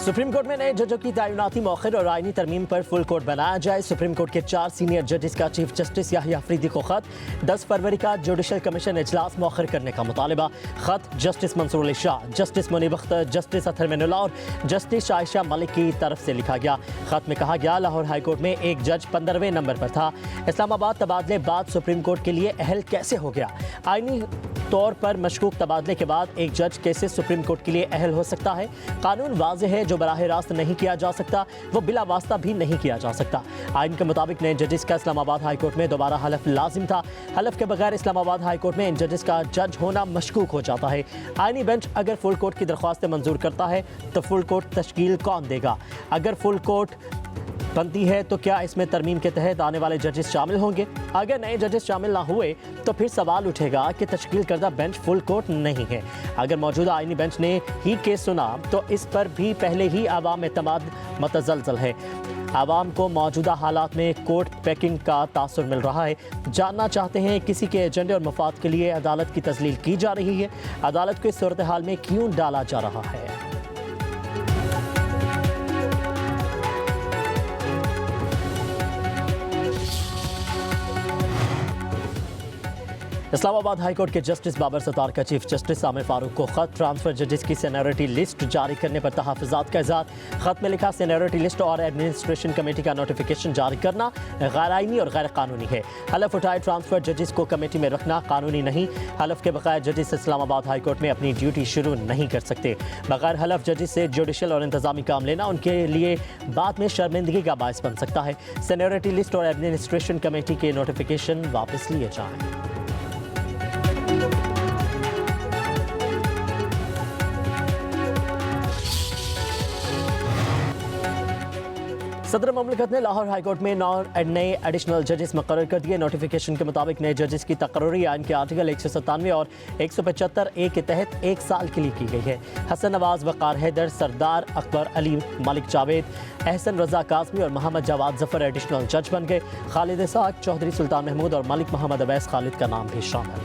Supreme court में नए जजों की तैनाती मौखिर और आईनी तरमीम पर फुल कोर्ट बनाया जाए। सुप्रीम कोर्ट के 4 सीनियर जजेस का चीफ जस्टिस याहिया अफरीदी को खत। 10 फरवरी का जुडिशल कमीशन इजलास मौखिर करने का मुतालबा। खत justice Mansoor Ali Shah, justice Muneeb Akhtar, justice Athar Minallah और जस्टिस आयशा मलिक की तरफ से लिखा गया। खत में कहा गया लाहौर हाई कोर्ट में एक जज 15वें नंबर पर था। इस्लामाबाद तबादले बाद सुप्रीम कोर्ट के लिए अहल कैसे हो गया? आईनी तौर पर मशकूक तबादले के बाद एक जज कैसे सुप्रीम कोर्ट के लिए अहल हो सकता है? कानून वाज़ेह है, जो बराह रास्त नहीं किया जा सकता वो बिला वास्ता भी नहीं किया जा सकता। आइन के मुताबिक नए जजेस का इस्लामाबाद हाई कोर्ट में दोबारा हलफ लाजिम था। हलफ के बगैर इस्लामाबाद हाई कोर्ट में इन जजेस का जज होना मशकूक हो जाता है। आइनी बेंच अगर फुल कोर्ट की दरख्वास्त मंजूर करता है तो फुल कोर्ट तश्कील कौन देगा? अगर फुल कोर्ट बनती है तो क्या इसमें तरमीम के तहत आने वाले जजेस शामिल होंगे? अगर नए जजेस शामिल ना हुए तो फिर सवाल उठेगा कि तश्कील करदा बेंच फुल कोर्ट नहीं है। अगर मौजूदा आईनी बेंच ने ही केस सुना तो इस पर भी पहले ही आवाम एतमाद मतजलजल है। आवाम को मौजूदा हालात में कोर्ट पैकिंग का तासुर मिल रहा है। जानना चाहते हैं किसी के एजेंडे और मफाद के लिए अदालत की तजलील की जा रही है। अदालत को इस सूरत हाल में क्यों डाला जा रहा है? इस्लामाबाद हाई कोर्ट के जस्टिस बाबर सत्तार का चीफ जस्टिस आमिर फारूक को खत। ट्रांसफर जजेस की सीनियरिटी लिस्ट जारी करने पर तहफ़्फ़ुज़ात का इज़हार। खत में लिखा सीनियरिटी लिस्ट और एडमिनिस्ट्रेशन कमेटी का नोटिफिकेशन जारी करना गैर आइनी और गैर कानूनी है। हलफ उठाए ट्रांसफर जजेस को कमेटी में रखना कानूनी नहीं। हलफ के बगैर जजेस इस्लामाबाद हाई कोर्ट में अपनी ड्यूटी शुरू नहीं कर सकते। बगैर हलफ जजेस से जुडिशल और इंतजामी काम लेना उनके लिए बाद में शर्मिंदगी का बायस बन सकता है। सीनियरिटी लिस्ट और एडमिनिस्ट्रेशन कमेटी के नोटिफिकेशन वापस लिए जाएँ। सदर ममलिकत ने लाहौर हाई कोर्ट में 9 नए एडिशनल जजेस मुकर्रर कर दिए। नोटिफिकेशन के मुताबिक नए जजेस की तकर्री आइन के आर्टिकल 197 और 175A के तहत 1 साल के लिए की गई है। हसन नवाज, वकार हैदर, सरदार अकबर अली, मलिक जावेद, एहसन रजा काज़मी और मोहम्मद जवाद जफर एडिशनल जज बन गए। खालिद इसाक, चौधरी सुल्तान महमूद और मलिक मोहम्मद अवैस खालिद का नाम भी शामिल।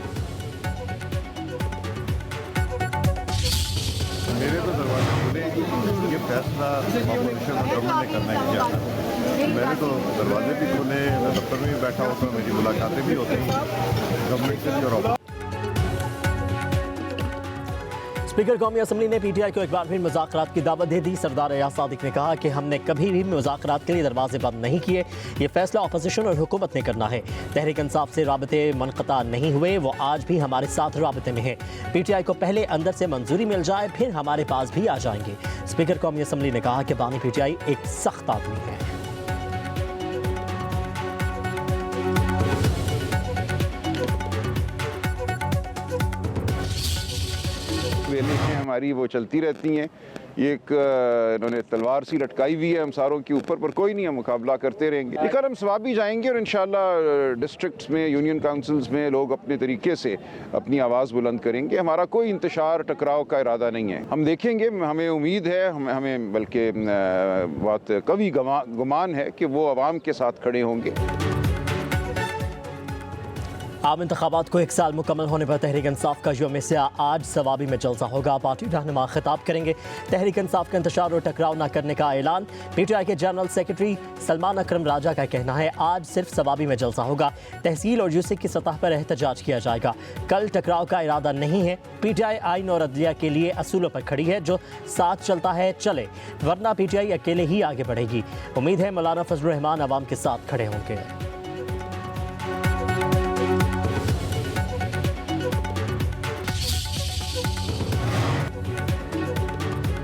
मेरे तो दरवाजे खुले, ये फैसला ऑपोजिशन और गवर्नमेंट ने करना ही किया था। मेरे तो दरवाजे भी खुले, मैं दफ्तर में भी बैठा होता हूँ, मेरी मुलाकातें भी होती हैं गवर्नमेंट से और स्पीकर कौमी असम्बली ने पीटीआई को एक बार फिर मुज़ाकरात की दावत दे दी। सरदार एयाज सादिक ने कहा कि हमने कभी भी मुज़ाकरात के लिए दरवाजे बंद नहीं किए। ये फैसला अपोजिशन और हुकूमत ने करना है। तहरीक इंसाफ से राबते मनक़ता नहीं हुए, वो आज भी हमारे साथ राबते में है। पीटीआई को पहले अंदर से मंजूरी मिल जाए फिर हमारे पास भी आ जाएंगे। स्पीकर कौमी असम्बली ने कहा कि बानी पीटीआई एक सख्त आदमी है। वेलें हमारी वो चलती रहती हैं। एक इन्होंने तलवार सी लटकाई हुई है हम सारों के ऊपर, पर कोई नहीं, हम मुकाबला करते रहेंगे। लेकिन हम सवाब भी जाएंगे और इंशाल्लाह डिस्ट्रिक्ट्स में, यूनियन काउंसिल्स में लोग अपने तरीके से अपनी आवाज़ बुलंद करेंगे। हमारा कोई इंतशार टकराव का इरादा नहीं है। हम देखेंगे, हमें उम्मीद है, हमें बल्कि बहुत कभी गुमान है कि वो आवाम के साथ खड़े होंगे। आम इंतखाबात को 1 साल मुकम्मल होने पर तहरीक इंसाफ का यौम से आज सवाबी में जलसा होगा। पार्टी रहनुमा खिताब करेंगे। तहरीक इंसाफ का इंतशार और टकराव न करने का ऐलान। पीटीआई के जनरल सेक्रेटरी सलमान अकरम राजा का कहना है आज सिर्फ सवाबी में जलसा होगा। तहसील और यूसी की सतह पर एहतजाज किया जाएगा। कल टकराव का इरादा नहीं है। पीटीआई आइन और अदलिया के लिए असूलों पर खड़ी है। जो साथ चलता है चले, वरना पीटीआई अकेले ही आगे बढ़ेगी। उम्मीद है मौलाना फजलुर रहमान अवाम के साथ खड़े होंगे।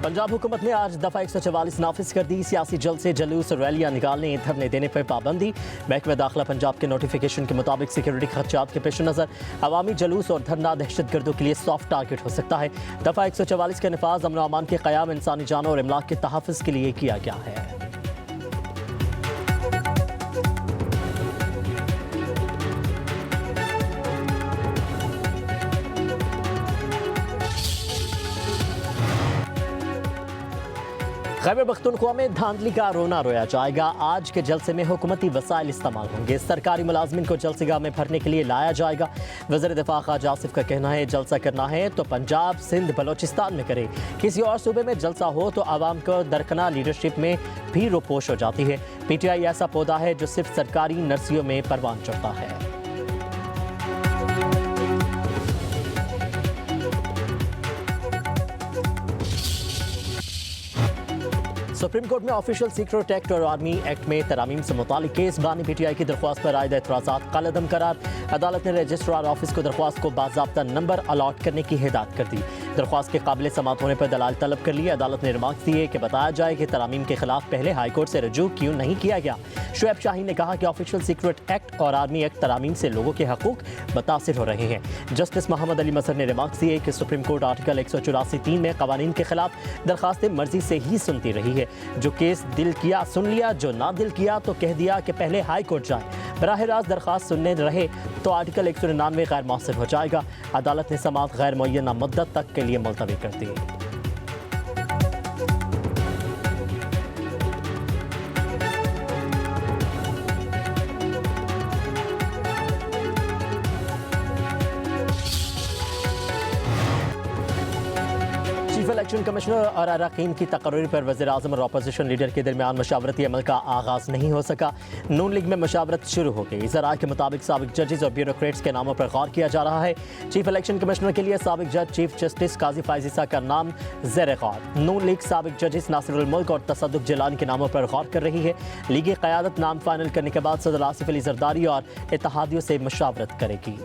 पंजाब हुकूमत ने आज दफ़ा 144 नाफिज कर दी। सियासी जल से जुलूस रैलियां निकालने, धरने देने पर पाबंदी। महकमा दाखिला पंजाब के नोटिफिकेशन के मुताबिक सिक्योरिटी खदशात के पेश नज़र अवामी जलूस और धरना दहशतगर्दों के लिए सॉफ्ट टारगेट हो सकता है। दफ़ा 144 का नफाज अमन अमान के क़याम, इंसानी जानों और इमलाक के तहफ़्फ़ुज़ के लिए किया गया है। खैबर पख्तूनख्वा में धांधली का रोना रोया जाएगा। आज के जलसे में हुकूमती वसाइल इस्तेमाल होंगे। सरकारी मुलाजमिन को जलसेगाह में भरने के लिए लाया जाएगा। वज़ीर दिफा ख्वाजा आसिफ का कहना है जलसा करना है तो पंजाब, सिंध, बलोचिस्तान में करे। किसी और सूबे में जलसा हो तो आवाम को दरकना लीडरशिप में भी रोपोश हो जाती है। PTI ऐसा पौधा है जो सिर्फ सरकारी नर्सियों में परवान चढ़ता है। सुप्रीम कोर्ट में ऑफिशियल सीक्रेट एक्ट और आर्मी एक्ट में तरामीम से मुतालिक केस बानी PTI की दरख्वास्त पर आयद एतराज़ात कलअदम करार। अदालत ने रजिस्ट्रार ऑफिस को दरख्वास्त को बाज़ाब्ता नंबर अलॉट करने की हिदायत कर दी। दरख्वास्त के काबिल समात होने पर दलाल तलब कर लिए। अदालत ने रिमार्क्स दिए कि बताया जाए कि तरामीम के खिलाफ पहले हाई कोर्ट से रजू क्यों नहीं किया गया। शुएब शाहीन ने कहा कि ऑफिशियल सीक्रेट एक्ट और आर्मी एक्ट तरामीम से लोगों के हकूक मुतासिर हो रहे हैं। जस्टिस मोहम्मद अली मजहर ने रिमार्क्स दिए कि सुप्रीम कोर्ट आर्टिकल 184(3) में कवानीन के खिलाफ दरखास्तें मर्जी से ही सुनती रही है। जो केस दिल किया सुन लिया, जो ना दिल किया तो कह दिया कि पहले हाई कोर्ट जाए। बराह रास्त दरखास्त सुनने रहे तो आर्टिकल 199 गैर मौसर हो जाएगा। अदालत ने समाअत गैर मुअय्यना मुद्दत तक के लिए मुलतवी कर दी। चीफ इलेक्शन कमिश्नर और अरकान की तकरीर पर वज़ीर आज़म और अपोजिशन लीडर के दरमियान मशावरती अमल का आगाज़ नहीं हो सका। नून लीग में मशावरत शुरू हो गई। ज़राए के मुताबिक साबिक जजेस और ब्यूरोक्रेट्स के नामों पर गौर किया जा रहा है। चीफ इलेक्शन कमिश्नर के लिए साबिक जज चीफ जस्टिस काजी फायज़ ईसा का नाम ज़ेर गौर। नून लीग साबिक जजेस नासिरुल मुल्क और तसद्दुक़ जिलानी के नामों पर गौर कर रही है। लीगी क़यादत नाम फाइनल करने के बाद सदर आसिफ अली जरदारी और इत्तेहादियों से मशावरत करेगी।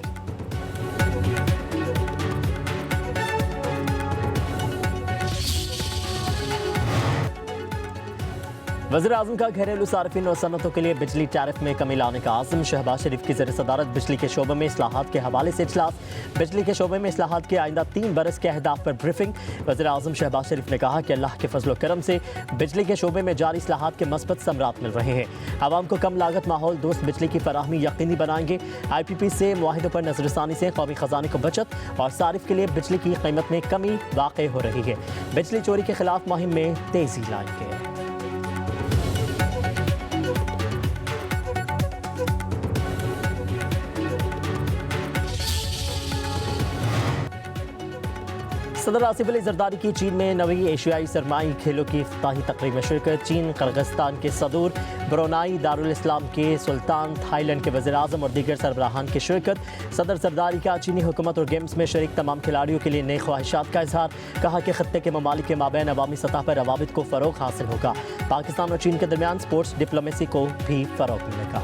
वज़ीर आज़म का घरेलू सार्फिन और सनतों के लिए बिजली टैरिफ में कमी लाने का आज़म। शहबाज शरीफ की ज़ेर सदारत बिजली के शोबे में इस्लाहात के हवाले से इजलास। बिजली के शोबे में इस्लाहात के आइंदा 3 बरस के अहदाफ पर ब्रीफिंग। वज़ीर आज़म शहबाज शरीफ ने कहा कि अल्लाह के फजल करम से बिजली के शोबे में जारी इस्लाहात के मस्बत समरात मिल रहे हैं। आवाम को कम लागत माहौल दोस्त बिजली की फराहमी यकीनी बनाएंगे। IPP से मुआहिदों पर नजरसानी से कौमी खजाने को बचत और सारिफ के लिए बिजली की कीमत में कमी वाक़ई हो रही है। बिजली चोरी के खिलाफ मुहिम में तेजी लाएंगे। सदर आसिफ अली जरदारी की चीन में नवी एशियाई सरमाई खेलों की इफ्ताही तकरीब में शिरकत। चीन, किर्गिस्तान के सदूर, ब्रुनाई, दारुल इस्लाम के सुल्तान, थाईलैंड के वज़ीर आज़म और दीगर सरबराहान की शिरकत। सदर जरदारी का चीनी हुकूमत और गेम्स में शरीक तमाम खिलाड़ियों के लिए नई ख्वाहिशात का इजहार। कहा कि खत्ते के ममालिक के माबैन अवामी सतह पर रवाबित को फ़रोग हासिल होगा। पाकिस्तान और चीन के दरमियान स्पोर्ट्स डिप्लोमेसी को भी फ़रोग मिलेगा।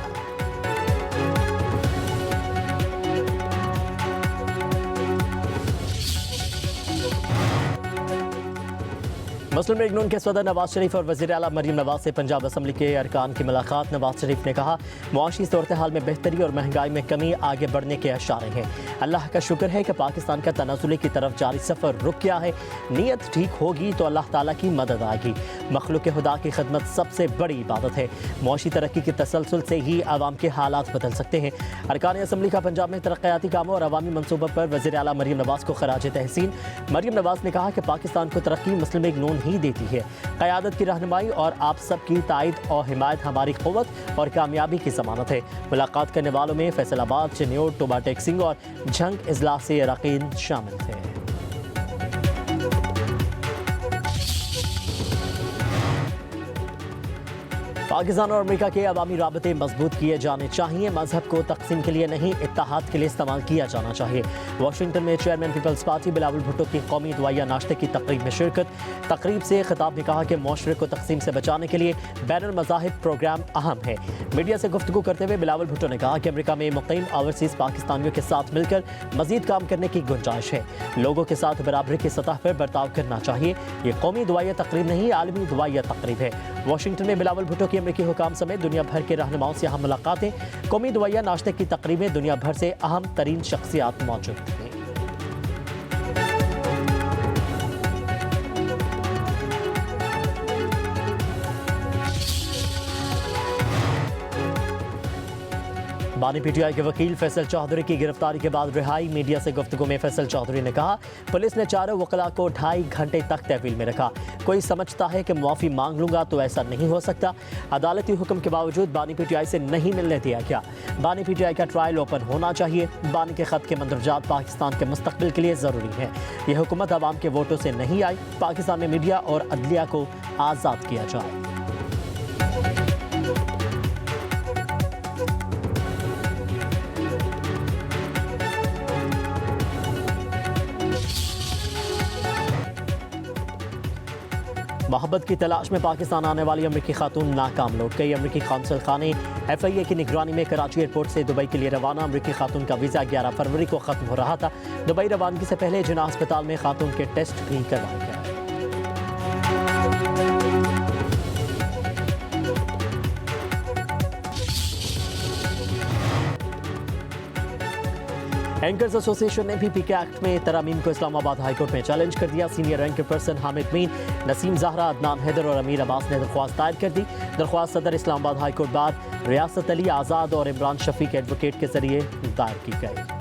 मुस्लिम लीग नून के सदर नवाज शरीफ और वज़ीर आला मरीम नवाज से पंजाब असम्बली के अरकान की मुलाकात। नवाज शरीफ ने कहा मुआशी सूरत हाल में बेहतरी और महंगाई में कमी आगे बढ़ने के इशारे हैं। अल्लाह का शुक्र है कि पाकिस्तान का तनाज़ुली की तरफ जारी सफ़र रुक गया है। नीयत ठीक होगी तो अल्लाह ताला की मदद आएगी। मखलूक खुदा की खिदमत सबसे बड़ी इबादत है। मुआशी तरक्की के तसलसल से ही आवाम के हालात बदल सकते हैं। अरकान असम्बली का पंजाब में तरक्याती कामों और अवामी मनसूबों पर वज़ीर आला मरीम नवाज को खराज तहसीन। मरीम नवाज ने कहा कि पाकिस्तान को तरक्की मुस्लिम लीग नून ही देती है। क़यादत की रहनुमाई और आप सबकी तायद और हिमायत हमारी क़ुव्वत और कामयाबी की ज़मानत है। मुलाकात करने वालों में फैसलाबाद, चिन्योट, टोबा टेक सिंह और झंग इजलास से अरकान शामिल थे। पाकिस्तान और अमेरिका के अवामी राबते मजबूत किए जाने चाहिए। मजहब को तकसीम के लिए नहीं, इत्तेहाद के लिए इस्तेमाल किया जाना चाहिए। वाशिंगटन में chairman Peoples Party Bilawal Bhutto की कौमी दुआया नाश्ते की तकरीब में शिरकत। तकरीब से खिताब में कहा कि मुआशरे को तकसीम से बचाने के लिए बैनुल मज़ाहिब प्रोग्राम अहम है। मीडिया से गुफ्तगू करते हुए बिलावल भुट्टो ने कहा कि अमेरिका में मुक़ीम ओवरसीज़ पाकिस्तानियों के साथ मिलकर मजीद काम करने की गुंजाइश है। लोगों के साथ बराबरी की सतह पर बर्ताव करना चाहिए। ये कौमी दुआया तकरीब नहीं, आलमी दुआया तकरीब है। वाशिंगटन में बिलावल भुट्टो की अमेरिकी हुकाम समेत दुनिया भर के रहनुमाओं से अहम मुलाकातें। कौमी दुआया नाश्ते की तकरीबें दुनिया भर से अहम तरीन शख्सियात मौजूद थीं। बानी पीटीआई के वकील फैसल चौधरी की गिरफ्तारी के बाद रिहाई। मीडिया से गुफ्तगू में फैसल चौधरी ने कहा, पुलिस ने चारों वकला को 2.5 घंटे तक तहवील में रखा। कोई समझता है कि मुआफ़ी मांग लूंगा तो ऐसा नहीं हो सकता। अदालती हुक्म के बावजूद बानी पीटीआई से नहीं मिलने दिया गया। बानी पीटीआई का ट्रायल ओपन होना चाहिए। बानी के खत के मंदरजात पाकिस्तान के मुस्तकबिल के लिए ज़रूरी है। यह हुकूमत आवाम के वोटों से नहीं आई। पाकिस्तान में मीडिया और अदलिया को आज़ाद किया जाए। मोहब्बत की तलाश में पाकिस्तान आने वाली अमरीकी खातून नाकाम लौट गई। अमरीकी कौंसल खाने FIA की निगरानी में कराची एयरपोर्ट से दुबई के लिए रवाना। अमरीकी खातून का वीज़ा 11 फरवरी को ख़त्म हो रहा था। दुबई रवानगी से पहले जिन्ना अस्पताल में खातून के टेस्ट भी करवाए गए। एंकर्स एसोसिएशन ने भी PK एक्ट में तरामीम को इस्लामाबाद हाईकोर्ट में चैलेंज कर दिया। Senior anchor person Hamid Mir, Naseem Zehra, Adnan Haider और अमीर अब्बास ने दरख्वास्त दायर कर दी। दरख्वास्त सदर इस्लामाबाद हाईकोर्ट बार रियासत अली आज़ाद और इमरान शफीक एडवोकेट के जरिए दायर की गई।